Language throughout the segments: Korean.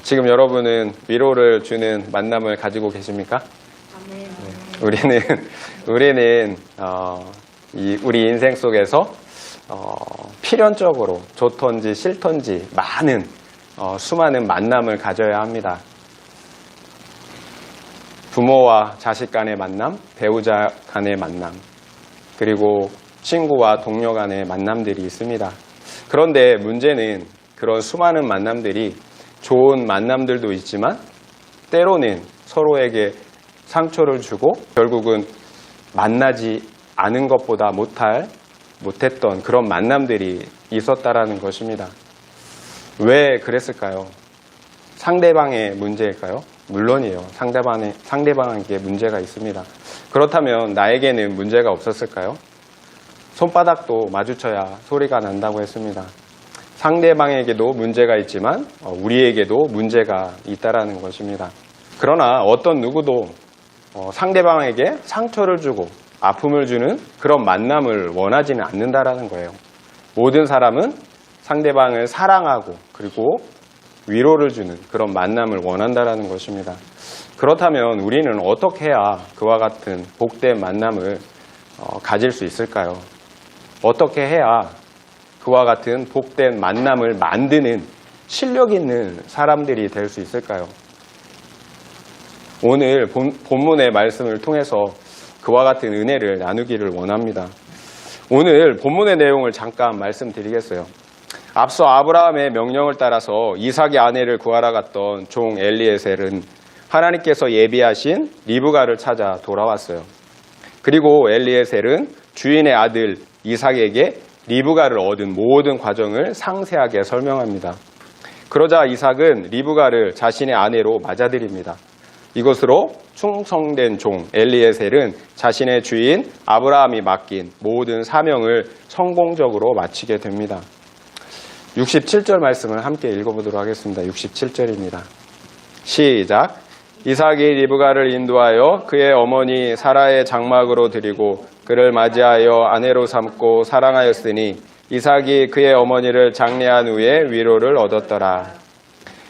지금 여러분은 위로를 주는 만남을 가지고 계십니까? 네. 우리는 우리 인생 속에서 필연적으로 좋던지 싫던지 많은 수많은 만남을 가져야 합니다. 부모와 자식 간의 만남, 배우자 간의 만남, 그리고 친구와 동료 간의 만남들이 있습니다. 그런데 문제는 그런 수많은 만남들이 좋은 만남들도 있지만 때로는 서로에게 상처를 주고 결국은 만나지 않은 것보다 못했던 그런 만남들이 있었다라는 것입니다. 왜 그랬을까요? 상대방의 문제일까요? 물론이에요. 상대방에게 문제가 있습니다. 그렇다면 나에게는 문제가 없었을까요? 손바닥도 마주쳐야 소리가 난다고 했습니다. 상대방에게도 문제가 있지만 우리에게도 문제가 있다라는 것입니다. 그러나 어떤 누구도 상대방에게 상처를 주고 아픔을 주는 그런 만남을 원하지는 않는다라는 거예요. 모든 사람은 상대방을 사랑하고 그리고 위로를 주는 그런 만남을 원한다라는 것입니다. 그렇다면 우리는 어떻게 해야 그와 같은 복된 만남을 가질 수 있을까요? 어떻게 해야 그와 같은 복된 만남을 만드는 실력 있는 사람들이 될 수 있을까요? 오늘 본문의 말씀을 통해서 그와 같은 은혜를 나누기를 원합니다. 오늘 본문의 내용을 잠깐 말씀드리겠어요. 앞서 아브라함의 명령을 따라서 이삭의 아내를 구하러 갔던 종 엘리에셀은 하나님께서 예비하신 리브가를 찾아 돌아왔어요. 그리고 엘리에셀은 주인의 아들 이삭에게 리브가를 얻은 모든 과정을 상세하게 설명합니다. 그러자 이삭은 리브가를 자신의 아내로 맞아들입니다. 이것으로 충성된 종 엘리에셀은 자신의 주인 아브라함이 맡긴 모든 사명을 성공적으로 마치게 됩니다. 67절 말씀을 함께 읽어보도록 하겠습니다. 67절입니다. 시작. 이삭이 리브가를 인도하여 그의 어머니 사라의 장막으로 드리고 그를 맞이하여 아내로 삼고 사랑하였으니 이삭이 그의 어머니를 장례한 후에 위로를 얻었더라.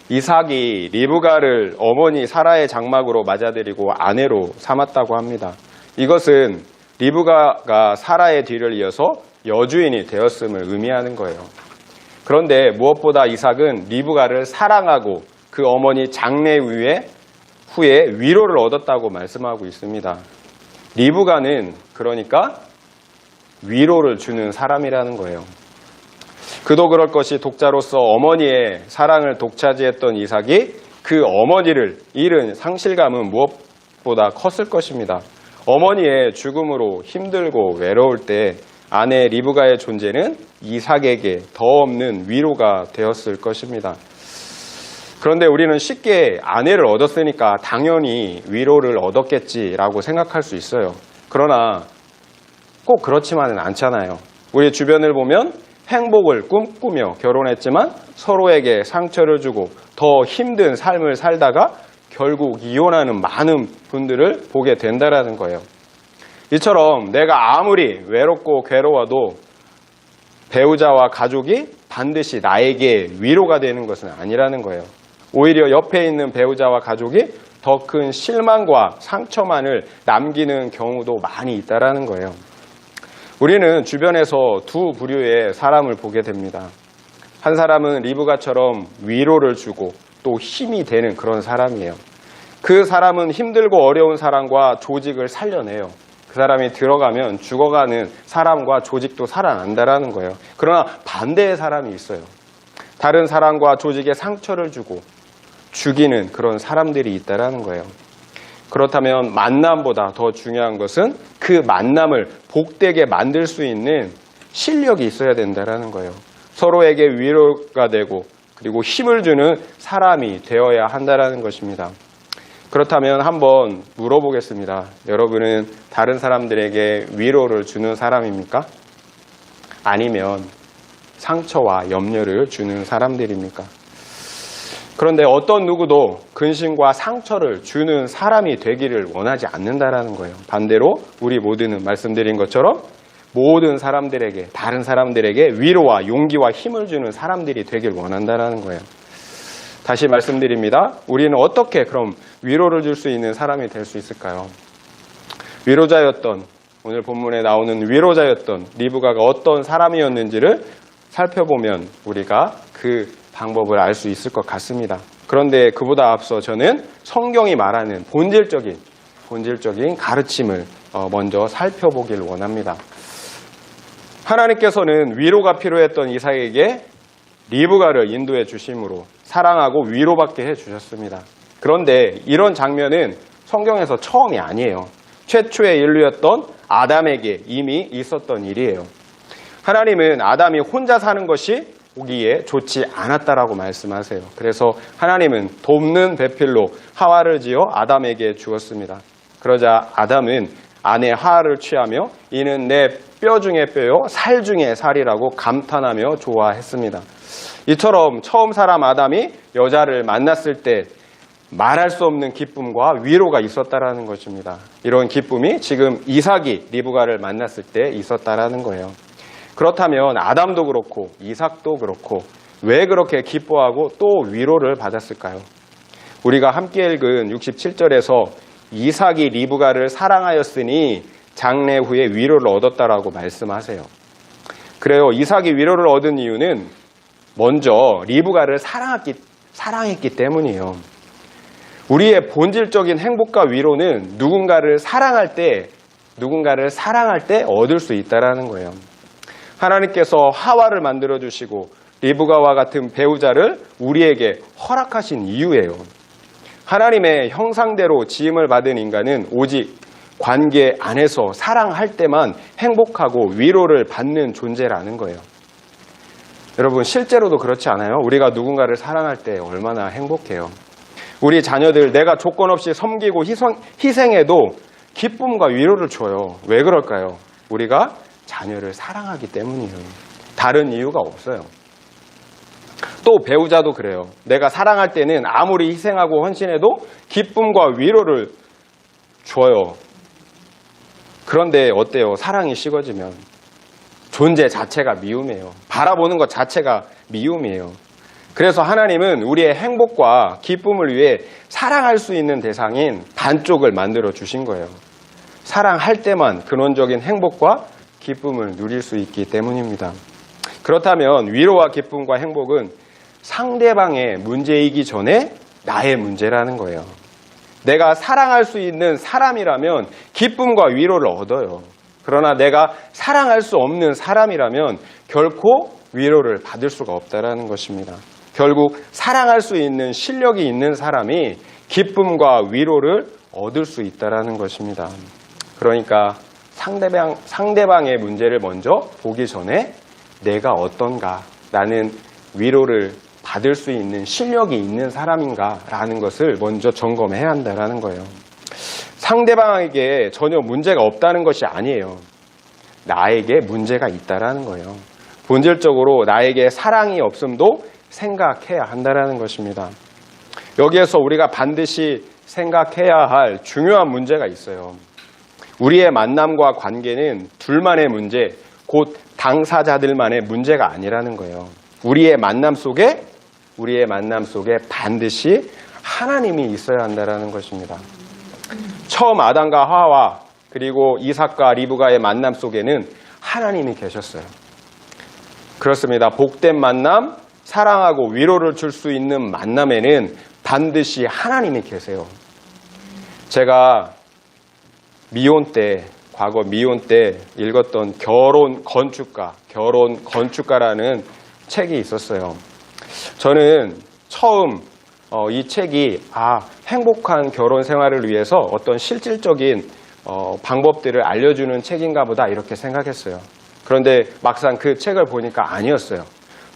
이삭이 리브가를 어머니 사라의 장막으로 맞아들이고 아내로 삼았다고 합니다. 이것은 리브가가 사라의 뒤를 이어서 여주인이 되었음을 의미하는 거예요. 그런데 무엇보다 이삭은 리브가를 사랑하고 그 어머니 장례 후에 위로를 얻었다고 말씀하고 있습니다. 리브가는 그러니까 위로를 주는 사람이라는 거예요. 그도 그럴 것이 독자로서 어머니의 사랑을 독차지했던 이삭이 그 어머니를 잃은 상실감은 무엇보다 컸을 것입니다. 어머니의 죽음으로 힘들고 외로울 때 아내 리브가의 존재는 이삭에게 더 없는 위로가 되었을 것입니다. 그런데 우리는 쉽게 아내를 얻었으니까 당연히 위로를 얻었겠지라고 생각할 수 있어요. 그러나 꼭 그렇지만은 않잖아요. 우리 주변을 보면 행복을 꿈꾸며 결혼했지만 서로에게 상처를 주고 더 힘든 삶을 살다가 결국 이혼하는 많은 분들을 보게 된다라는 거예요. 이처럼 내가 아무리 외롭고 괴로워도 배우자와 가족이 반드시 나에게 위로가 되는 것은 아니라는 거예요. 오히려 옆에 있는 배우자와 가족이 더 큰 실망과 상처만을 남기는 경우도 많이 있다라는 거예요. 우리는 주변에서 두 부류의 사람을 보게 됩니다. 한 사람은 리브가처럼 위로를 주고 또 힘이 되는 그런 사람이에요. 그 사람은 힘들고 어려운 사람과 조직을 살려내요. 그 사람이 들어가면 죽어가는 사람과 조직도 살아난다라는 거예요. 그러나 반대의 사람이 있어요. 다른 사람과 조직에 상처를 주고 죽이는 그런 사람들이 있다라는 거예요. 그렇다면 만남보다 더 중요한 것은 그 만남을 복되게 만들 수 있는 실력이 있어야 된다라는 거예요. 서로에게 위로가 되고 그리고 힘을 주는 사람이 되어야 한다라는 것입니다. 그렇다면 한번 물어보겠습니다. 여러분은 다른 사람들에게 위로를 주는 사람입니까? 아니면 상처와 염려를 주는 사람들입니까? 그런데 어떤 누구도 근심과 상처를 주는 사람이 되기를 원하지 않는다라는 거예요. 반대로 우리 모두는 말씀드린 것처럼 모든 사람들에게, 다른 사람들에게 위로와 용기와 힘을 주는 사람들이 되길 원한다는 거예요. 다시 말씀드립니다. 우리는 어떻게 그럼 위로를 줄 수 있는 사람이 될 수 있을까요? 위로자였던, 오늘 본문에 나오는 위로자였던 리브가가 어떤 사람이었는지를 살펴보면 우리가 그 방법을 알 수 있을 것 같습니다. 그런데 그보다 앞서 저는 성경이 말하는 본질적인 가르침을 먼저 살펴보길 원합니다. 하나님께서는 위로가 필요했던 이삭에게 리브가를 인도해 주심으로 사랑하고 위로받게 해 주셨습니다. 그런데 이런 장면은 성경에서 처음이 아니에요. 최초의 인류였던 아담에게 이미 있었던 일이에요. 하나님은 아담이 혼자 사는 것이 보기에 좋지 않았다라고 말씀하세요. 그래서 하나님은 돕는 배필로 하와를 지어 아담에게 주었습니다. 그러자 아담은 아내 하와를 취하며 이는 내 뼈 중에 뼈요 살 중에 살이라고 감탄하며 좋아했습니다. 이처럼 처음 사람 아담이 여자를 만났을 때 말할 수 없는 기쁨과 위로가 있었다라는 것입니다. 이런 기쁨이 지금 이삭이 리브가를 만났을 때 있었다라는 거예요. 그렇다면 아담도 그렇고 이삭도 그렇고 왜 그렇게 기뻐하고 또 위로를 받았을까요? 우리가 함께 읽은 67절에서 이삭이 리브가를 사랑하였으니 장래 후에 위로를 얻었다라고 말씀하세요. 그래요. 이삭이 위로를 얻은 이유는 먼저 리브가를 사랑했기 때문이에요. 우리의 본질적인 행복과 위로는 누군가를 사랑할 때 얻을 수 있다라는 거예요. 하나님께서 하와를 만들어주시고 리브가와 같은 배우자를 우리에게 허락하신 이유예요. 하나님의 형상대로 지음을 받은 인간은 오직 관계 안에서 사랑할 때만 행복하고 위로를 받는 존재라는 거예요. 여러분 실제로도 그렇지 않아요? 우리가 누군가를 사랑할 때 얼마나 행복해요. 우리 자녀들 내가 조건 없이 섬기고 희생해도 기쁨과 위로를 줘요. 왜 그럴까요? 우리가 자녀를 사랑하기 때문이에요. 다른 이유가 없어요. 또 배우자도 그래요. 내가 사랑할 때는 아무리 희생하고 헌신해도 기쁨과 위로를 줘요. 그런데 어때요? 사랑이 식어지면 존재 자체가 미움이에요. 바라보는 것 자체가 미움이에요. 그래서 하나님은 우리의 행복과 기쁨을 위해 사랑할 수 있는 대상인 반쪽을 만들어 주신 거예요. 사랑할 때만 근원적인 행복과 기쁨을 누릴 수 있기 때문입니다. 그렇다면 위로와 기쁨과 행복은 상대방의 문제이기 전에 나의 문제라는 거예요. 내가 사랑할 수 있는 사람이라면 기쁨과 위로를 얻어요. 그러나 내가 사랑할 수 없는 사람이라면 결코 위로를 받을 수가 없다라는 것입니다. 결국 사랑할 수 있는 실력이 있는 사람이 기쁨과 위로를 얻을 수 있다라는 것입니다. 그러니까 상대방의 문제를 먼저 보기 전에 내가 어떤가, 나는 위로를 받을 수 있는 실력이 있는 사람인가라는 것을 먼저 점검해야 한다는 거예요. 상대방에게 전혀 문제가 없다는 것이 아니에요. 나에게 문제가 있다는 거예요. 본질적으로 나에게 사랑이 없음도 생각해야 한다는 것입니다. 여기에서 우리가 반드시 생각해야 할 중요한 문제가 있어요. 우리의 만남과 관계는 둘만의 문제, 곧 당사자들만의 문제가 아니라는 거예요. 우리의 만남 속에 반드시 하나님이 있어야 한다는 것입니다. 처음 아담과 하와 그리고 이삭과 리브가의 만남 속에는 하나님이 계셨어요. 그렇습니다. 복된 만남, 사랑하고 위로를 줄 수 있는 만남에는 반드시 하나님이 계세요. 제가 과거 미혼 때 읽었던 결혼 건축가라는 책이 있었어요. 저는 처음 이 책이 행복한 결혼 생활을 위해서 어떤 실질적인 방법들을 알려주는 책인가 보다 이렇게 생각했어요. 그런데 막상 그 책을 보니까 아니었어요.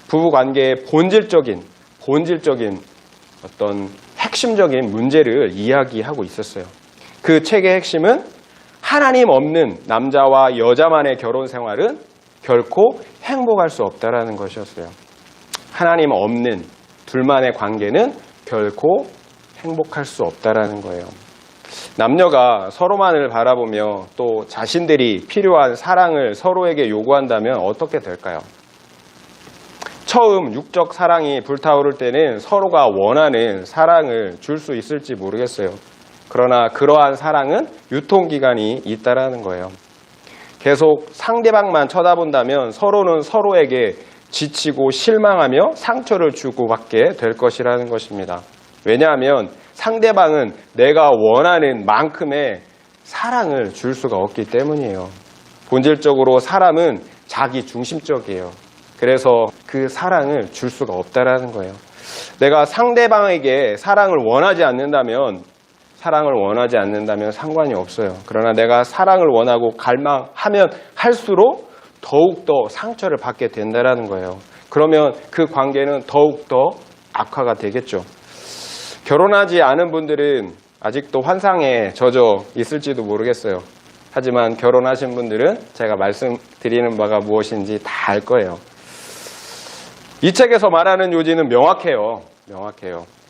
부부관계의 본질적인 어떤 핵심적인 문제를 이야기하고 있었어요. 그 책의 핵심은 하나님 없는 남자와 여자만의 결혼 생활은 결코 행복할 수 없다라는 것이었어요. 하나님 없는 둘만의 관계는 결코 행복할 수 없다라는 거예요. 남녀가 서로만을 바라보며 또 자신들이 필요한 사랑을 서로에게 요구한다면 어떻게 될까요? 처음 육적 사랑이 불타오를 때는 서로가 원하는 사랑을 줄 수 있을지 모르겠어요. 그러나 그러한 사랑은 유통기간이 있다라는 거예요. 계속 상대방만 쳐다본다면 서로는 서로에게 지치고 실망하며 상처를 주고받게 될 것이라는 것입니다. 왜냐하면 상대방은 내가 원하는 만큼의 사랑을 줄 수가 없기 때문이에요. 본질적으로 사람은 자기 중심적이에요. 그래서 그 사랑을 줄 수가 없다라는 거예요. 내가 상대방에게 사랑을 원하지 않는다면 상관이 없어요. 그러나 내가 사랑을 원하고 갈망하면 할수록 더욱더 상처를 받게 된다라는 거예요. 그러면 그 관계는 더욱더 악화가 되겠죠. 결혼하지 않은 분들은 아직도 환상에 젖어 있을지도 모르겠어요. 하지만 결혼하신 분들은 제가 말씀드리는 바가 무엇인지 다 알 거예요. 이 책에서 말하는 요지는 명확해요.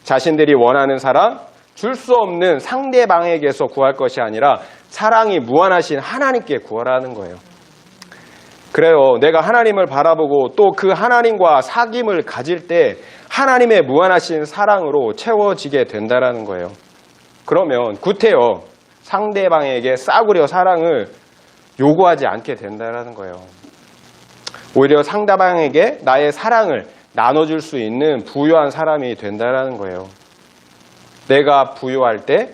자신들이 원하는 사람, 줄 수 없는 상대방에게서 구할 것이 아니라 사랑이 무한하신 하나님께 구하라는 거예요. 그래요. 내가 하나님을 바라보고 또 그 하나님과 사귐을 가질 때 하나님의 무한하신 사랑으로 채워지게 된다라는 거예요. 그러면 구태여 상대방에게 싸구려 사랑을 요구하지 않게 된다라는 거예요. 오히려 상대방에게 나의 사랑을 나눠줄 수 있는 부유한 사람이 된다라는 거예요. 내가 부유할 때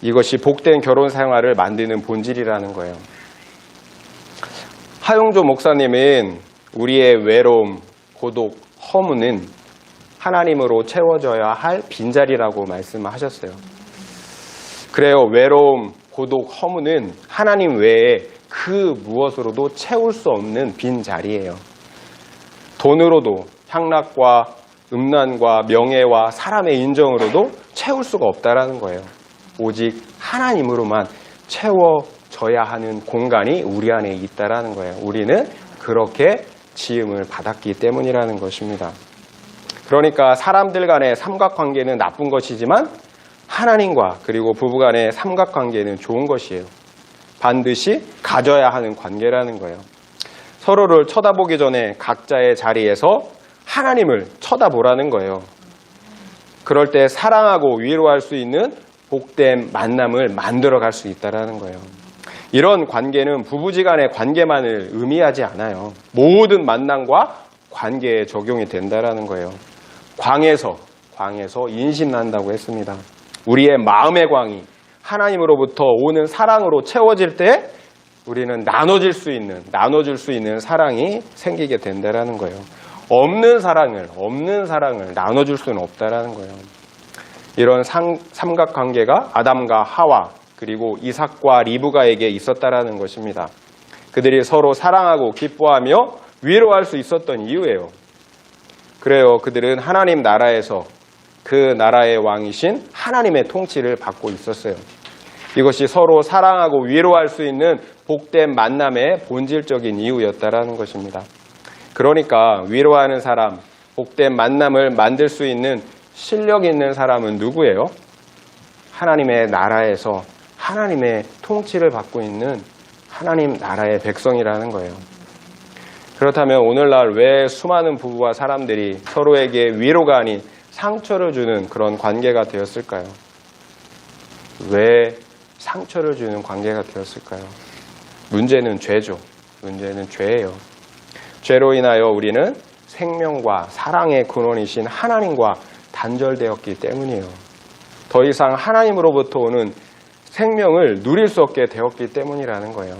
이것이 복된 결혼 생활을 만드는 본질이라는 거예요. 하용조 목사님은 우리의 외로움, 고독, 허무는 하나님으로 채워져야 할 빈자리라고 말씀하셨어요. 그래요. 외로움, 고독, 허무는 하나님 외에 그 무엇으로도 채울 수 없는 빈자리예요. 돈으로도 향락과 음란과 명예와 사람의 인정으로도 채울 수가 없다라는 거예요. 오직 하나님으로만 채워져야 하는 공간이 우리 안에 있다라는 거예요. 우리는 그렇게 지음을 받았기 때문이라는 것입니다. 그러니까 사람들 간의 삼각관계는 나쁜 것이지만 하나님과 그리고 부부간의 삼각관계는 좋은 것이에요. 반드시 가져야 하는 관계라는 거예요. 서로를 쳐다보기 전에 각자의 자리에서 하나님을 쳐다보라는 거예요. 그럴 때 사랑하고 위로할 수 있는 복된 만남을 만들어갈 수 있다는 거예요. 이런 관계는 부부지간의 관계만을 의미하지 않아요. 모든 만남과 관계에 적용이 된다는 거예요. 광에서 인심난다고 했습니다. 우리의 마음의 광이 하나님으로부터 오는 사랑으로 채워질 때 우리는 나눠줄 수 있는 사랑이 생기게 된다는 거예요. 없는 사랑을 나눠줄 수는 없다는 거예요. 이런 삼각관계가 아담과 하와 그리고 이삭과 리브가에게 있었다라는 것입니다. 그들이 서로 사랑하고 기뻐하며 위로할 수 있었던 이유예요. 그래요. 그들은 하나님 나라에서 그 나라의 왕이신 하나님의 통치를 받고 있었어요. 이것이 서로 사랑하고 위로할 수 있는 복된 만남의 본질적인 이유였다라는 것입니다. 그러니까 위로하는 사람, 복된 만남을 만들 수 있는 실력 있는 사람은 누구예요? 하나님의 나라에서 하나님의 통치를 받고 있는 하나님 나라의 백성이라는 거예요. 그렇다면 오늘날 왜 수많은 부부와 사람들이 서로에게 위로가 아닌 상처를 주는 그런 관계가 되었을까요? 왜 상처를 주는 관계가 되었을까요? 문제는 죄죠. 문제는 죄예요. 죄로 인하여 우리는 생명과 사랑의 근원이신 하나님과 단절되었기 때문이에요. 더 이상 하나님으로부터 오는 생명을 누릴 수 없게 되었기 때문이라는 거예요.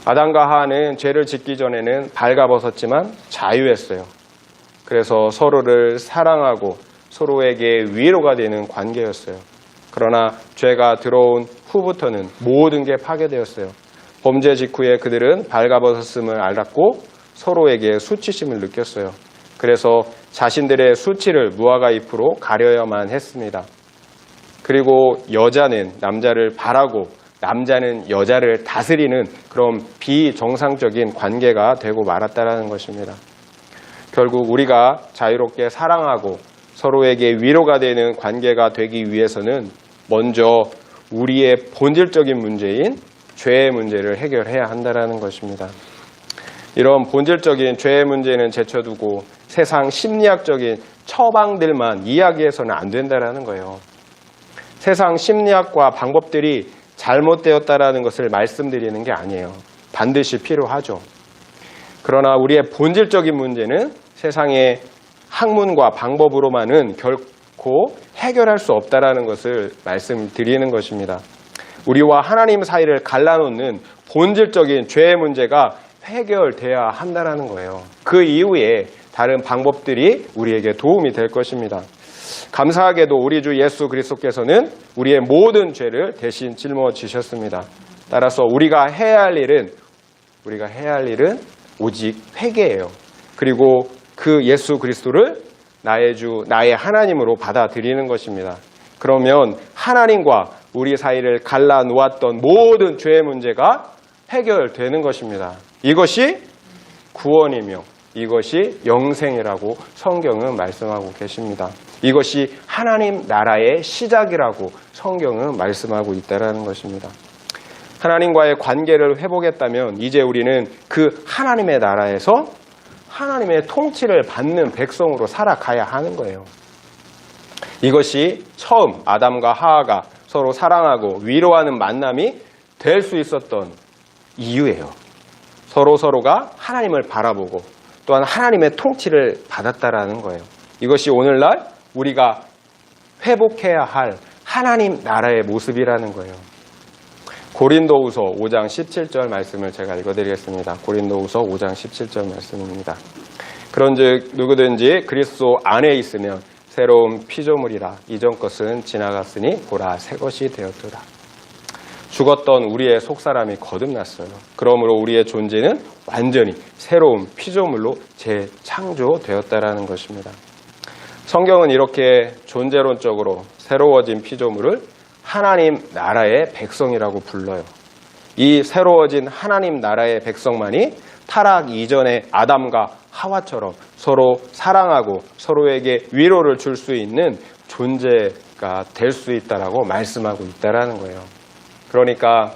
아담과 하와는 죄를 짓기 전에는 발가벗었지만 자유했어요. 그래서 서로를 사랑하고 서로에게 위로가 되는 관계였어요. 그러나 죄가 들어온 후부터는 모든 게 파괴되었어요. 범죄 직후에 그들은 발가벗었음을 알았고 서로에게 수치심을 느꼈어요. 그래서 자신들의 수치를 무화과 잎으로 가려야만 했습니다. 그리고 여자는 남자를 바라고 남자는 여자를 다스리는 그런 비정상적인 관계가 되고 말았다는 것입니다. 결국 우리가 자유롭게 사랑하고 서로에게 위로가 되는 관계가 되기 위해서는 먼저 우리의 본질적인 문제인 죄의 문제를 해결해야 한다는 것입니다. 이런 본질적인 죄의 문제는 제쳐두고 세상 심리학적인 처방들만 이야기해서는 안 된다라는 거예요. 세상 심리학과 방법들이 잘못되었다라는 것을 말씀드리는 게 아니에요. 반드시 필요하죠. 그러나 우리의 본질적인 문제는 세상의 학문과 방법으로만은 결코 해결할 수 없다라는 것을 말씀드리는 것입니다. 우리와 하나님 사이를 갈라놓는 본질적인 죄의 문제가 해결돼야 한다라는 거예요. 그 이후에 다른 방법들이 우리에게 도움이 될 것입니다. 감사하게도 우리 주 예수 그리스도께서는 우리의 모든 죄를 대신 짊어지셨습니다. 따라서 우리가 해야 할 일은 오직 회개예요. 그리고 그 예수 그리스도를 나의 주, 나의 하나님으로 받아들이는 것입니다. 그러면 하나님과 우리 사이를 갈라놓았던 모든 죄의 문제가 해결되는 것입니다. 이것이 구원이며 이것이 영생이라고 성경은 말씀하고 계십니다. 이것이 하나님 나라의 시작이라고 성경은 말씀하고 있다는 것입니다. 하나님과의 관계를 회복했다면 이제 우리는 그 하나님의 나라에서 하나님의 통치를 받는 백성으로 살아가야 하는 거예요. 이것이 처음 아담과 하와가 서로 사랑하고 위로하는 만남이 될 수 있었던 이유예요. 서로가 하나님을 바라보고 또한 하나님의 통치를 받았다라는 거예요. 이것이 오늘날 우리가 회복해야 할 하나님 나라의 모습이라는 거예요. 고린도후서 5장 17절 말씀을 제가 읽어드리겠습니다. 고린도후서 5장 17절 말씀입니다. 그런즉 누구든지 그리스도 안에 있으면 새로운 피조물이라 이전 것은 지나갔으니 보라 새 것이 되었더라. 죽었던 우리의 속사람이 거듭났어요. 그러므로 우리의 존재는 완전히 새로운 피조물로 재창조되었다라는 것입니다. 성경은 이렇게 존재론적으로 새로워진 피조물을 하나님 나라의 백성이라고 불러요. 이 새로워진 하나님 나라의 백성만이 타락 이전의 아담과 하와처럼 서로 사랑하고 서로에게 위로를 줄 수 있는 존재가 될 수 있다라고 말씀하고 있다라는 거예요. 그러니까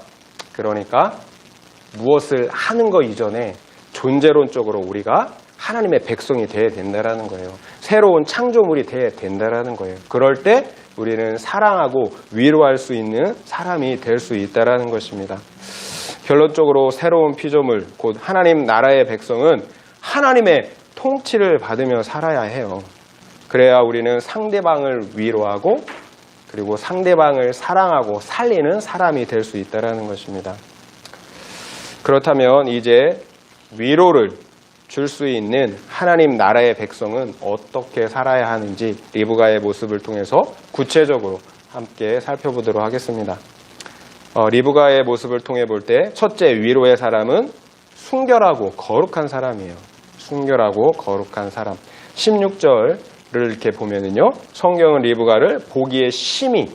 무엇을 하는 것 이전에 존재론적으로 우리가 하나님의 백성이 되어야 된다라는 거예요. 새로운 창조물이 되어야 된다라는 거예요. 그럴 때 우리는 사랑하고 위로할 수 있는 사람이 될 수 있다라는 것입니다. 결론적으로 새로운 피조물, 곧 하나님 나라의 백성은 하나님의 통치를 받으며 살아야 해요. 그래야 우리는 상대방을 위로하고 그리고 상대방을 사랑하고 살리는 사람이 될 수 있다는 것입니다. 그렇다면 이제 위로를 줄 수 있는 하나님 나라의 백성은 어떻게 살아야 하는지 리브가의 모습을 통해서 구체적으로 함께 살펴보도록 하겠습니다. 리브가의 모습을 통해 볼 때 첫째 위로의 사람은 순결하고 거룩한 사람이에요. 순결하고 거룩한 사람. 16절을 이렇게 보면은요, 성경은 리브가를 보기에 심히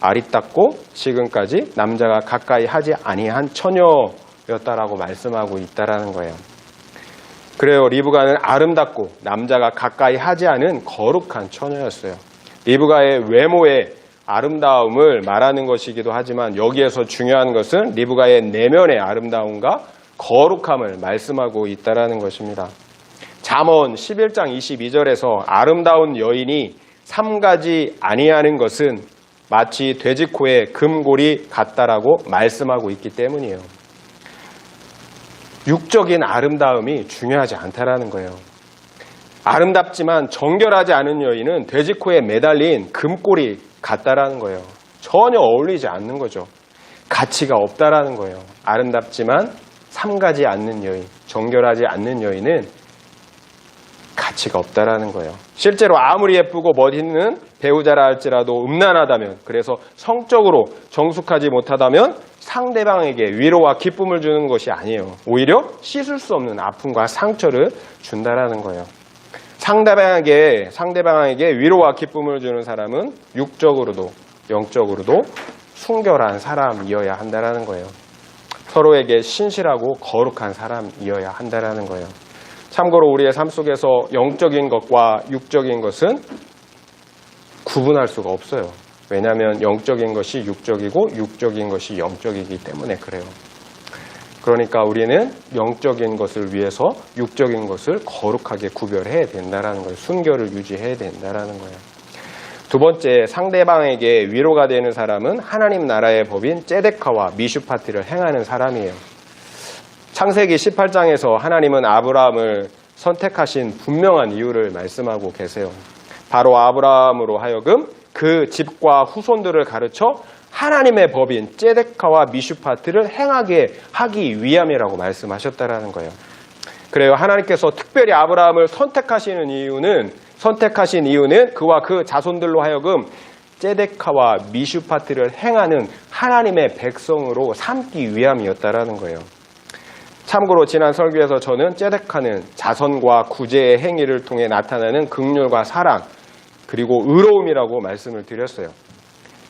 아리따고 지금까지 남자가 가까이 하지 아니한 처녀였다라고 말씀하고 있다라는 거예요. 그래요. 리브가는 아름답고 남자가 가까이 하지 않은 거룩한 처녀였어요. 리브가의 외모의 아름다움을 말하는 것이기도 하지만 여기에서 중요한 것은 리브가의 내면의 아름다움과 거룩함을 말씀하고 있다라는 것입니다. 잠언 11장 22절에서 아름다운 여인이 삼가지 아니하는 것은 마치 돼지코의 금골이 같다라고 말씀하고 있기 때문이에요. 육적인 아름다움이 중요하지 않다라는 거예요. 아름답지만 정결하지 않은 여인은 돼지코에 매달린 금골이 같다라는 거예요. 전혀 어울리지 않는 거죠. 가치가 없다라는 거예요. 아름답지만 삼가지 않는 여인, 정결하지 않는 여인은 가치가 없다라는 거예요. 실제로 아무리 예쁘고 멋있는 배우자라 할지라도 음란하다면, 그래서 성적으로 정숙하지 못하다면 상대방에게 위로와 기쁨을 주는 것이 아니에요. 오히려 씻을 수 없는 아픔과 상처를 준다라는 거예요. 상대방에게 위로와 기쁨을 주는 사람은 육적으로도 영적으로도 순결한 사람이어야 한다라는 거예요. 서로에게 신실하고 거룩한 사람이어야 한다라는 거예요. 참고로 우리의 삶 속에서 영적인 것과 육적인 것은 구분할 수가 없어요. 왜냐하면 영적인 것이 육적이고 육적인 것이 영적이기 때문에 그래요. 그러니까 우리는 영적인 것을 위해서 육적인 것을 거룩하게 구별해야 된다라는 거예요. 순결을 유지해야 된다라는 거예요. 두 번째, 상대방에게 위로가 되는 사람은 하나님 나라의 법인 ጼ데카와 미슈파티를 행하는 사람이에요. 창세기 18장에서 하나님은 아브라함을 선택하신 분명한 이유를 말씀하고 계세요. 바로 아브라함으로 하여금 그 집과 후손들을 가르쳐 하나님의 법인 ጼ데카와 미슈파트를 행하게 하기 위함이라고 말씀하셨다라는 거예요. 그래요. 하나님께서 특별히 아브라함을 선택하신 이유는 그와 그 자손들로 하여금 ጼ데카와 미슈파트를 행하는 하나님의 백성으로 삼기 위함이었다라는 거예요. 참고로 지난 설교에서 저는 ጼ데카는 자선과 구제의 행위를 통해 나타나는 긍휼과 사랑 그리고 의로움이라고 말씀을 드렸어요.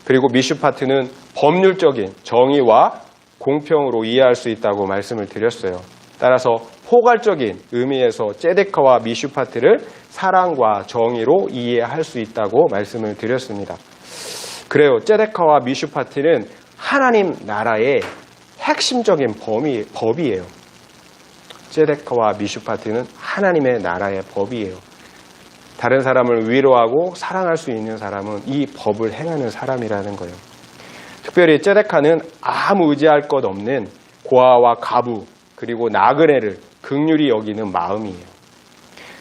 그리고 미슈파트는 법률적인 정의와 공평으로 이해할 수 있다고 말씀을 드렸어요. 따라서 포괄적인 의미에서 ጼ데카와 미슈파트를 사랑과 정의로 이해할 수 있다고 말씀을 드렸습니다. 그래요. ጼ데카와 미슈파트는 하나님 나라의 핵심적인 법이에요. ጼ데카와 미슈파트는 하나님의 나라의 법이에요. 다른 사람을 위로하고 사랑할 수 있는 사람은 이 법을 행하는 사람이라는 거예요. 특별히 ጼ데카는 아무 의지할 것 없는 고아와 가부 그리고 나그네를 긍휼히 여기는 마음이에요.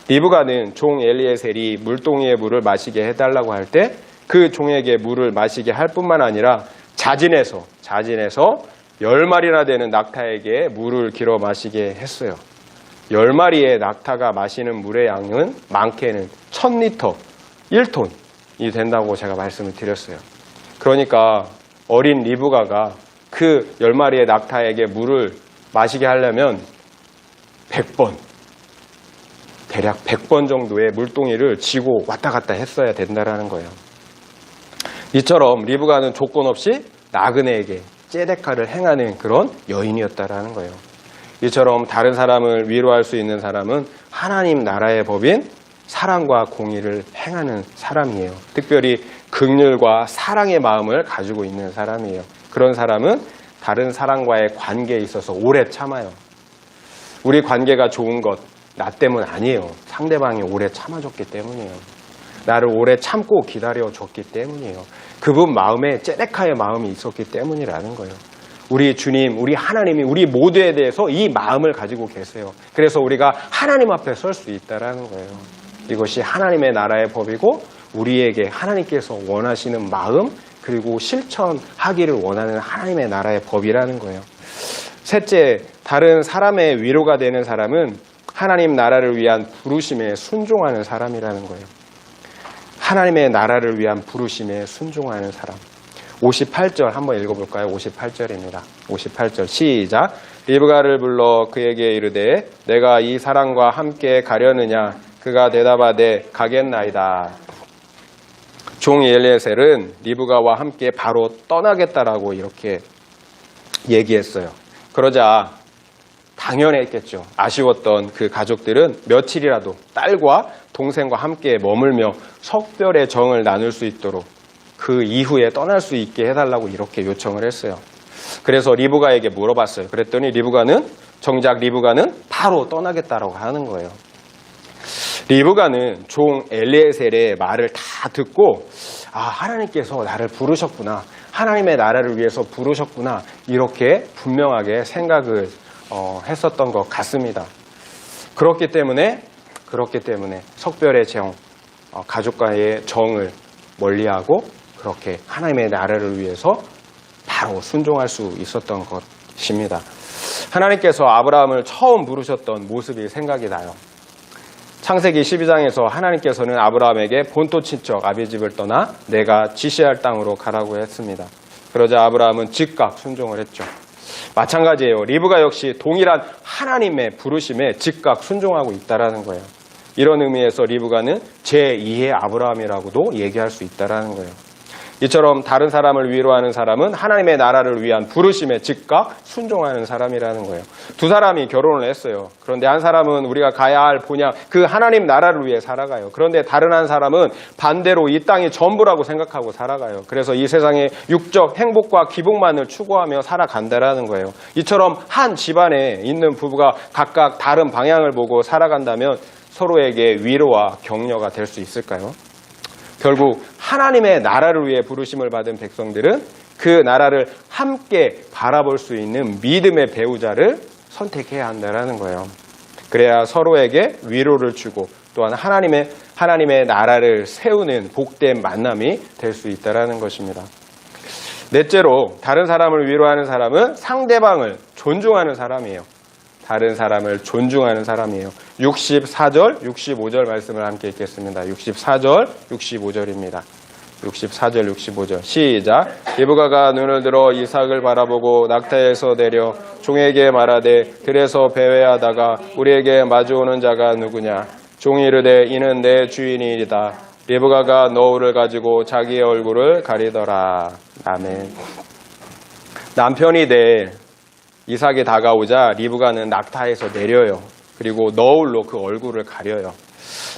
리브가는 종 엘리에셀이 물동이의 물을 마시게 해달라고 할 때 그 종에게 물을 마시게 할 뿐만 아니라 자진해서 10마리나 되는 낙타에게 물을 길어 마시게 했어요. 10마리의 낙타가 마시는 물의 양은 많게는 1000리터, 1톤이 된다고 제가 말씀을 드렸어요. 그러니까 어린 리브가가 그 10마리의 낙타에게 물을 마시게 하려면 100번, 대략 100번 정도의 물동이를 쥐고 왔다 갔다 했어야 된다는 거예요. 이처럼 리브가는 조건 없이 나그네에게 ጼ데카를 행하는 그런 여인이었다라는 거예요. 이처럼 다른 사람을 위로할 수 있는 사람은 하나님 나라의 법인 사랑과 공의를 행하는 사람이에요. 특별히 긍휼과 사랑의 마음을 가지고 있는 사람이에요. 그런 사람은 다른 사람과의 관계에 있어서 오래 참아요. 우리 관계가 좋은 것 나 때문 아니에요. 상대방이 오래 참아줬기 때문이에요. 나를 오래 참고 기다려줬기 때문이에요. 그분 마음에 ጼ데카의 마음이 있었기 때문이라는 거예요. 우리 주님, 우리 하나님이 우리 모두에 대해서 이 마음을 가지고 계세요. 그래서 우리가 하나님 앞에 설 수 있다는 거예요. 이것이 하나님의 나라의 법이고 우리에게 하나님께서 원하시는 마음 그리고 실천하기를 원하는 하나님의 나라의 법이라는 거예요. 셋째, 다른 사람의 위로가 되는 사람은 하나님 나라를 위한 부르심에 순종하는 사람이라는 거예요. 하나님의 나라를 위한 부르심에 순종하는 사람. 58절 한번 읽어볼까요? 58절입니다. 58절 시작. 리브가를 불러 그에게 이르되 내가 이 사람과 함께 가려느냐? 그가 대답하되 가겠나이다. 종 엘리에셀은 리브가와 함께 바로 떠나겠다라고 이렇게 얘기했어요. 그러자 당연했겠죠. 아쉬웠던 그 가족들은 며칠이라도 딸과 동생과 함께 머물며 석별의 정을 나눌 수 있도록 그 이후에 떠날 수 있게 해달라고 이렇게 요청을 했어요. 그래서 리브가에게 물어봤어요. 그랬더니 정작 리브가는 바로 떠나겠다라고 하는 거예요. 리브가는 종 엘리에셀의 말을 다 듣고 하나님께서 나를 부르셨구나. 하나님의 나라를 위해서 부르셨구나. 이렇게 분명하게 생각을 했었던 것 같습니다. 그렇기 때문에 석별의 정, 가족과의 정을 멀리하고 그렇게 하나님의 나라를 위해서 바로 순종할 수 있었던 것입니다. 하나님께서 아브라함을 처음 부르셨던 모습이 생각이 나요. 창세기 12장에서 하나님께서는 아브라함에게 본토 친척 아비집을 떠나 내가 지시할 땅으로 가라고 했습니다. 그러자 아브라함은 즉각 순종을 했죠. 마찬가지예요. 리브가 역시 동일한 하나님의 부르심에 즉각 순종하고 있다라는 거예요. 이런 의미에서 리브가는 제2의 아브라함이라고도 얘기할 수 있다라는 거예요. 이처럼 다른 사람을 위로하는 사람은 하나님의 나라를 위한 부르심에 즉각 순종하는 사람이라는 거예요. 두 사람이 결혼을 했어요. 그런데 한 사람은 우리가 가야 할 본향, 그 하나님 나라를 위해 살아가요. 그런데 다른 한 사람은 반대로 이 땅이 전부라고 생각하고 살아가요. 그래서 이 세상의 육적 행복과 기복만을 추구하며 살아간다라는 거예요. 이처럼 한 집안에 있는 부부가 각각 다른 방향을 보고 살아간다면 서로에게 위로와 격려가 될 수 있을까요? 결국 하나님의 나라를 위해 부르심을 받은 백성들은 그 나라를 함께 바라볼 수 있는 믿음의 배우자를 선택해야 한다는 거예요. 그래야 서로에게 위로를 주고 또한 하나님의 나라를 세우는 복된 만남이 될 수 있다는 것입니다. 넷째로 다른 사람을 위로하는 사람은 상대방을 존중하는 사람이에요. 다른 사람을 존중하는 사람이에요. 64절, 65절 말씀을 함께 읽겠습니다. 64절, 65절입니다. 64절, 65절 시작. 리브가가 눈을 들어 이삭을 바라보고 낙타에서 내려 종에게 말하되 들에서 배회하다가 우리에게 마주오는 자가 누구냐. 종이 이르되 이는 내 주인이다. 리브가가 너울을 가지고 자기의 얼굴을 가리더라. 아멘. 남편이 될 이삭이 다가오자 리브가는 낙타에서 내려요. 그리고 너울로 그 얼굴을 가려요.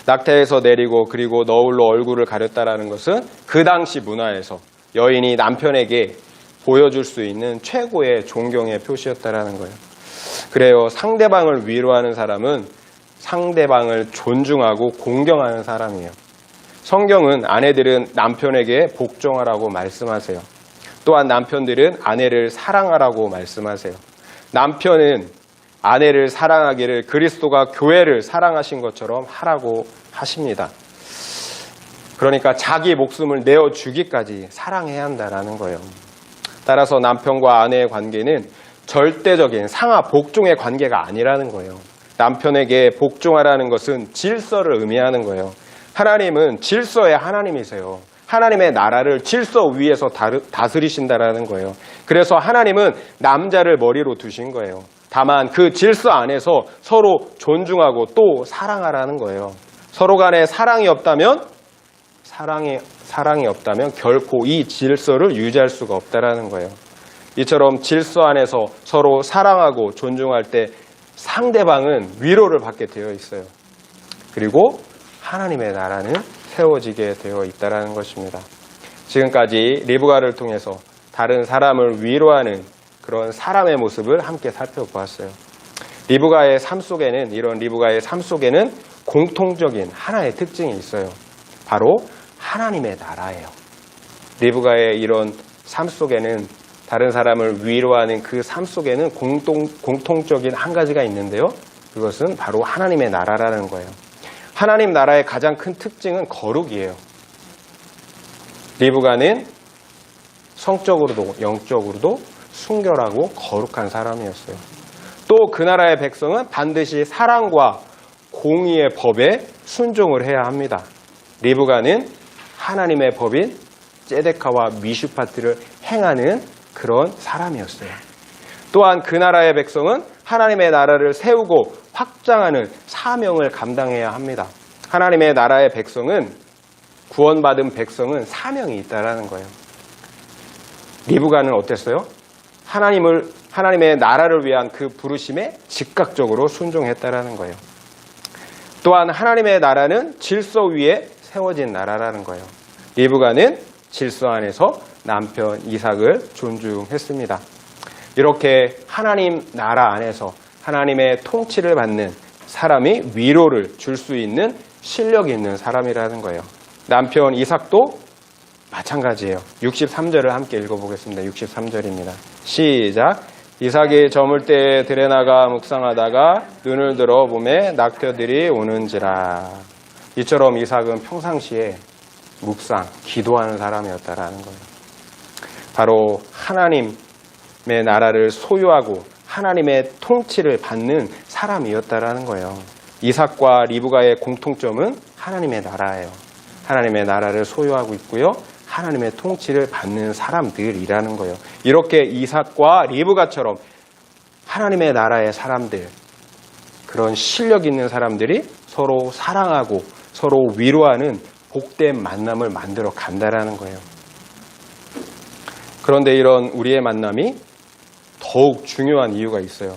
낙타에서 내리고 그리고 너울로 얼굴을 가렸다라는 것은 그 당시 문화에서 여인이 남편에게 보여줄 수 있는 최고의 존경의 표시였다라는 거예요. 그래요. 상대방을 위로하는 사람은 상대방을 존중하고 공경하는 사람이에요. 성경은 아내들은 남편에게 복종하라고 말씀하세요. 또한 남편들은 아내를 사랑하라고 말씀하세요. 남편은 아내를 사랑하기를 그리스도가 교회를 사랑하신 것처럼 하라고 하십니다. 그러니까 자기 목숨을 내어주기까지 사랑해야 한다는 거예요. 따라서 남편과 아내의 관계는 절대적인 상하 복종의 관계가 아니라는 거예요. 남편에게 복종하라는 것은 질서를 의미하는 거예요. 하나님은 질서의 하나님이세요. 하나님의 나라를 질서 위에서 다스리신다라는 거예요. 그래서 하나님은 남자를 머리로 두신 거예요. 다만 그 질서 안에서 서로 존중하고 또 사랑하라는 거예요. 서로 간에 사랑이 없다면 결코 이 질서를 유지할 수가 없다라는 거예요. 이처럼 질서 안에서 서로 사랑하고 존중할 때 상대방은 위로를 받게 되어 있어요. 그리고 하나님의 나라는 세워지게 되어 있다는 것입니다. 지금까지 리브가를 통해서 다른 사람을 위로하는 그런 사람의 모습을 함께 살펴보았어요. 리브가의 삶 속에는 공통적인 하나의 특징이 있어요. 바로 하나님의 나라예요. 리브가의 이런 삶 속에는 다른 사람을 위로하는 그 삶 속에는 공통적인 한 가지가 있는데요. 그것은 바로 하나님의 나라라는 거예요. 하나님 나라의 가장 큰 특징은 거룩이에요. 리브가는 성적으로도 영적으로도 순결하고 거룩한 사람이었어요. 또 그 나라의 백성은 반드시 사랑과 공의의 법에 순종을 해야 합니다. 리브가는 하나님의 법인 ጼ데카와 미슈파트를 행하는 그런 사람이었어요. 또한 그 나라의 백성은 하나님의 나라를 세우고 확장하는 사명을 감당해야 합니다. 하나님의 나라의 백성은 구원받은 백성은 사명이 있다라는 거예요. 리브가는 어땠어요? 하나님의 나라를 위한 그 부르심에 즉각적으로 순종했다라는 거예요. 또한 하나님의 나라는 질서 위에 세워진 나라라는 거예요. 리브가는 질서 안에서 남편 이삭을 존중했습니다. 이렇게 하나님 나라 안에서 하나님의 통치를 받는 사람이 위로를 줄 수 있는 실력이 있는 사람이라는 거예요. 남편 이삭도 마찬가지예요. 63절을 함께 읽어보겠습니다. 63절입니다. 시작. 이삭이 저물 때에 들에 나가 묵상하다가 눈을 들어 보매 낙타들이 오는지라. 이처럼 이삭은 평상시에 묵상, 기도하는 사람이었다라는 거예요. 바로 하나님의 나라를 소유하고 하나님의 통치를 받는 사람이었다라는 거예요. 이삭과 리브가의 공통점은 하나님의 나라예요. 하나님의 나라를 소유하고 있고요. 하나님의 통치를 받는 사람들이라는 거예요. 이렇게 이삭과 리브가처럼 하나님의 나라의 사람들, 그런 실력 있는 사람들이 서로 사랑하고 서로 위로하는 복된 만남을 만들어 간다라는 거예요. 그런데 이런 우리의 만남이 더욱 중요한 이유가 있어요.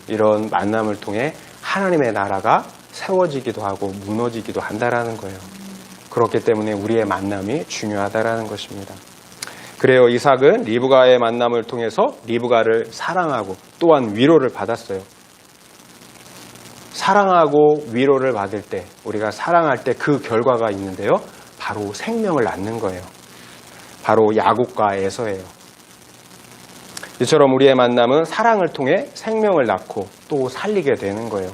이런 만남을 통해 하나님의 나라가 세워지기도 하고 무너지기도 한다라는 거예요. 그렇기 때문에 우리의 만남이 중요하다라는 것입니다. 그래요, 이삭은 리브가의 만남을 통해서 리브가를 사랑하고 또한 위로를 받았어요. 사랑하고 위로를 받을 때, 우리가 사랑할 때 그 결과가 있는데요. 바로 생명을 낳는 거예요. 바로 야곱과 에서예요. 이처럼 우리의 만남은 사랑을 통해 생명을 낳고 또 살리게 되는 거예요.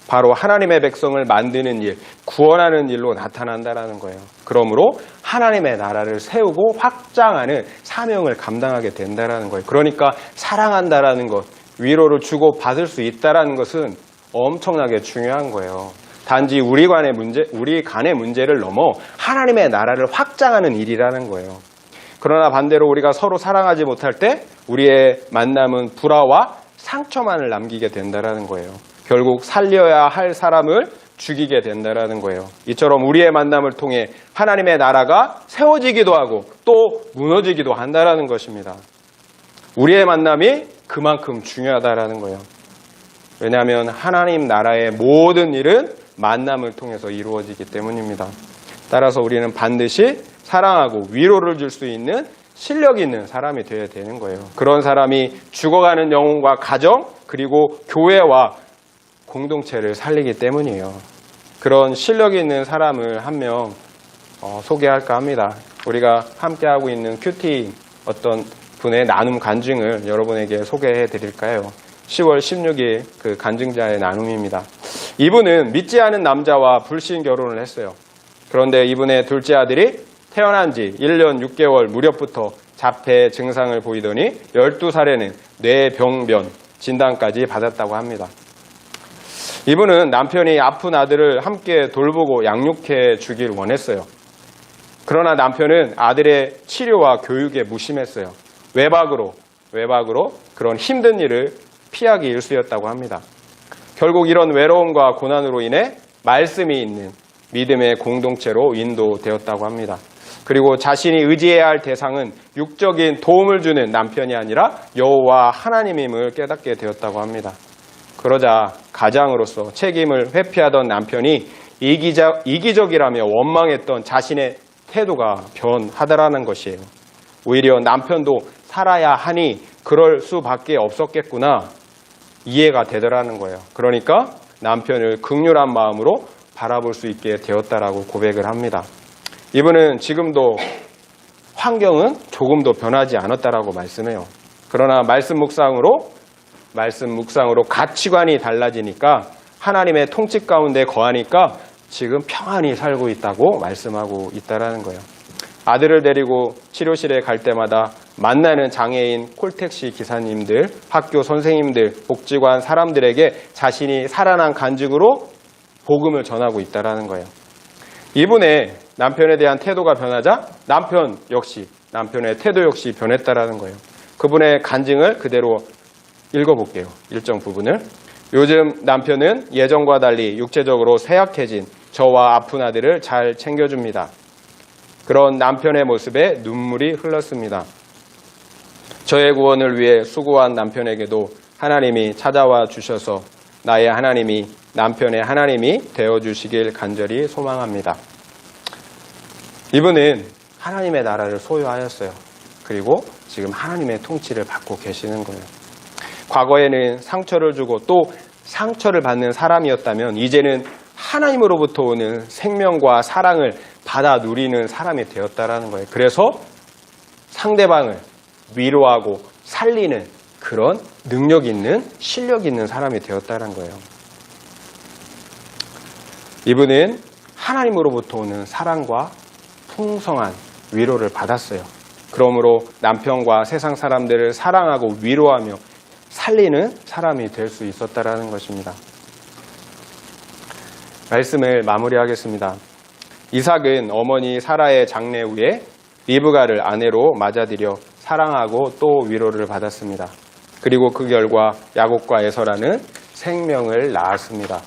바로 하나님의 백성을 만드는 일, 구원하는 일로 나타난다는 거예요. 그러므로 하나님의 나라를 세우고 확장하는 사명을 감당하게 된다는 거예요. 그러니까 사랑한다라는 것, 위로를 주고 받을 수 있다는 것은 엄청나게 중요한 거예요. 단지 우리 간의 문제를 넘어 하나님의 나라를 확장하는 일이라는 거예요. 그러나 반대로 우리가 서로 사랑하지 못할 때 우리의 만남은 불화와 상처만을 남기게 된다는 거예요. 결국 살려야 할 사람을 죽이게 된다는 거예요. 이처럼 우리의 만남을 통해 하나님의 나라가 세워지기도 하고 또 무너지기도 한다는 것입니다. 우리의 만남이 그만큼 중요하다는 거예요. 왜냐하면 하나님 나라의 모든 일은 만남을 통해서 이루어지기 때문입니다. 따라서 우리는 반드시 사랑하고 위로를 줄 수 있는 실력 있는 사람이 되어야 되는 거예요. 그런 사람이 죽어가는 영혼과 가정 그리고 교회와 공동체를 살리기 때문이에요. 그런 실력 있는 사람을 한 명 소개할까 합니다. 우리가 함께하고 있는 큐티 어떤 분의 나눔 간증을 여러분에게 소개해 드릴까요? 10월 16일 그 간증자의 나눔입니다. 이분은 믿지 않은 남자와 불신 결혼을 했어요. 그런데 이분의 둘째 아들이 태어난 지 1년 6개월 무렵부터 자폐 증상을 보이더니 12살에는 뇌병변 진단까지 받았다고 합니다. 이분은 남편이 아픈 아들을 함께 돌보고 양육해 주길 원했어요. 그러나 남편은 아들의 치료와 교육에 무심했어요. 외박으로 그런 힘든 일을 피하기 일쑤였다고 합니다. 결국 이런 외로움과 고난으로 인해 말씀이 있는 믿음의 공동체로 인도되었다고 합니다. 그리고 자신이 의지해야 할 대상은 육적인 도움을 주는 남편이 아니라 여호와 하나님임을 깨닫게 되었다고 합니다. 그러자 가장으로서 책임을 회피하던 남편이 이기적이라며 원망했던 자신의 태도가 변하다라는 것이에요. 오히려 남편도 살아야 하니 그럴 수밖에 없었겠구나 이해가 되더라는 거예요. 그러니까 남편을 긍휼한 마음으로 바라볼 수 있게 되었다라고 고백을 합니다. 이분은 지금도 환경은 조금도 변하지 않았다라고 말씀해요. 그러나 말씀 묵상으로 가치관이 달라지니까 하나님의 통치 가운데 거하니까 지금 평안히 살고 있다고 말씀하고 있다라는 거예요. 아들을 데리고 치료실에 갈 때마다 만나는 장애인 콜택시 기사님들, 학교 선생님들, 복지관 사람들에게 자신이 살아난 간증으로 복음을 전하고 있다라는 거예요. 이분의 남편에 대한 태도가 변하자 남편의 태도 역시 변했다라는 거예요. 그분의 간증을 그대로 읽어볼게요. 일정 부분을. 요즘 남편은 예전과 달리 육체적으로 쇠약해진 저와 아픈 아들을 잘 챙겨줍니다. 그런 남편의 모습에 눈물이 흘렀습니다. 저의 구원을 위해 수고한 남편에게도 하나님이 찾아와 주셔서 나의 하나님이 남편의 하나님이 되어주시길 간절히 소망합니다. 이분은 하나님의 나라를 소유하였어요. 그리고 지금 하나님의 통치를 받고 계시는 거예요. 과거에는 상처를 주고 또 상처를 받는 사람이었다면 이제는 하나님으로부터 오는 생명과 사랑을 받아 누리는 사람이 되었다라는 거예요. 그래서 상대방을 위로하고 살리는 그런 능력 있는 실력 있는 사람이 되었다는 거예요. 이분은 하나님으로부터 오는 사랑과 풍성한 위로를 받았어요. 그러므로 남편과 세상 사람들을 사랑하고 위로하며 살리는 사람이 될 수 있었다라는 것입니다. 말씀을 마무리하겠습니다. 이삭은 어머니 사라의 장례 후에 리브가를 아내로 맞아들여 사랑하고 또 위로를 받았습니다. 그리고 그 결과 야곱과 에서라는 생명을 낳았습니다.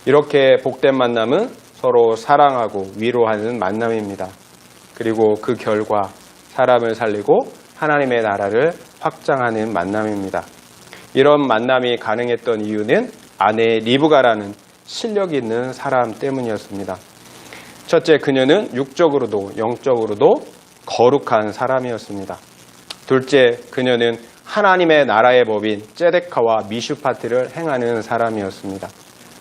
이렇게 복된 만남은 서로 사랑하고 위로하는 만남입니다. 그리고 그 결과 사람을 살리고 하나님의 나라를 확장하는 만남입니다. 이런 만남이 가능했던 이유는 아내 리브가라는 실력 있는 사람 때문이었습니다. 첫째, 그녀는 육적으로도 영적으로도 거룩한 사람이었습니다. 둘째, 그녀는 하나님의 나라의 법인 ጼ데카와 미슈파트를 행하는 사람이었습니다.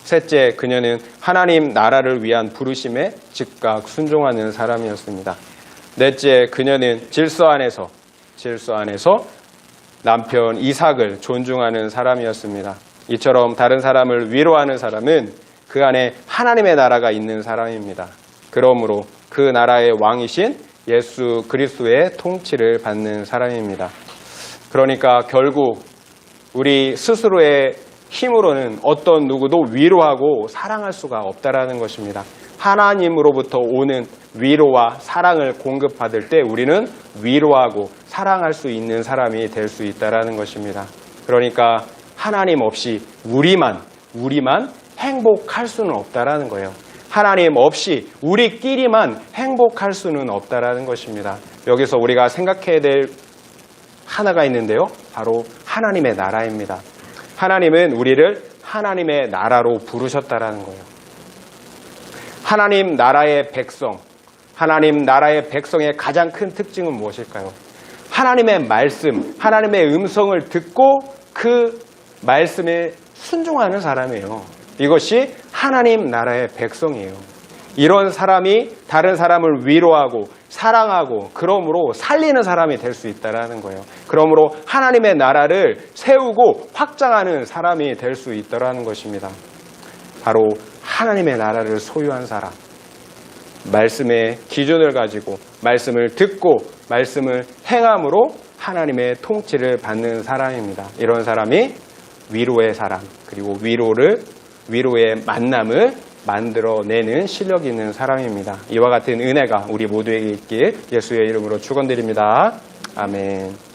셋째, 그녀는 하나님 나라를 위한 부르심에 즉각 순종하는 사람이었습니다. 넷째, 그녀는 질서 안에서 남편 이삭을 존중하는 사람이었습니다. 이처럼 다른 사람을 위로하는 사람은 그 안에 하나님의 나라가 있는 사람입니다. 그러므로 그 나라의 왕이신 예수 그리스도의 통치를 받는 사람입니다. 그러니까 결국 우리 스스로의 힘으로는 어떤 누구도 위로하고 사랑할 수가 없다라는 것입니다. 하나님으로부터 오는 위로와 사랑을 공급받을 때 우리는 위로하고 사랑할 수 있는 사람이 될 수 있다라는 것입니다. 그러니까 하나님 없이 우리만 행복할 수는 없다라는 거예요. 하나님 없이 우리끼리만 행복할 수는 없다라는 것입니다. 여기서 우리가 생각해야 될 하나가 있는데요. 바로 하나님의 나라입니다. 하나님은 우리를 하나님의 나라로 부르셨다라는 거예요. 하나님 나라의 백성의 가장 큰 특징은 무엇일까요? 하나님의 말씀, 하나님의 음성을 듣고 그 말씀에 순종하는 사람이에요. 이것이 하나님 나라의 백성이에요. 이런 사람이 다른 사람을 위로하고 사랑하고 그러므로 살리는 사람이 될 수 있다는 거예요. 그러므로 하나님의 나라를 세우고 확장하는 사람이 될 수 있다는 것입니다. 바로 하나님의 나라를 소유한 사람, 말씀의 기준을 가지고 말씀을 듣고 말씀을 행함으로 하나님의 통치를 받는 사람입니다. 이런 사람이 위로의 사람, 그리고 위로의 만남을 만들어내는 실력 있는 사람입니다. 이와 같은 은혜가 우리 모두에게 있길 예수의 이름으로 축원드립니다. 아멘.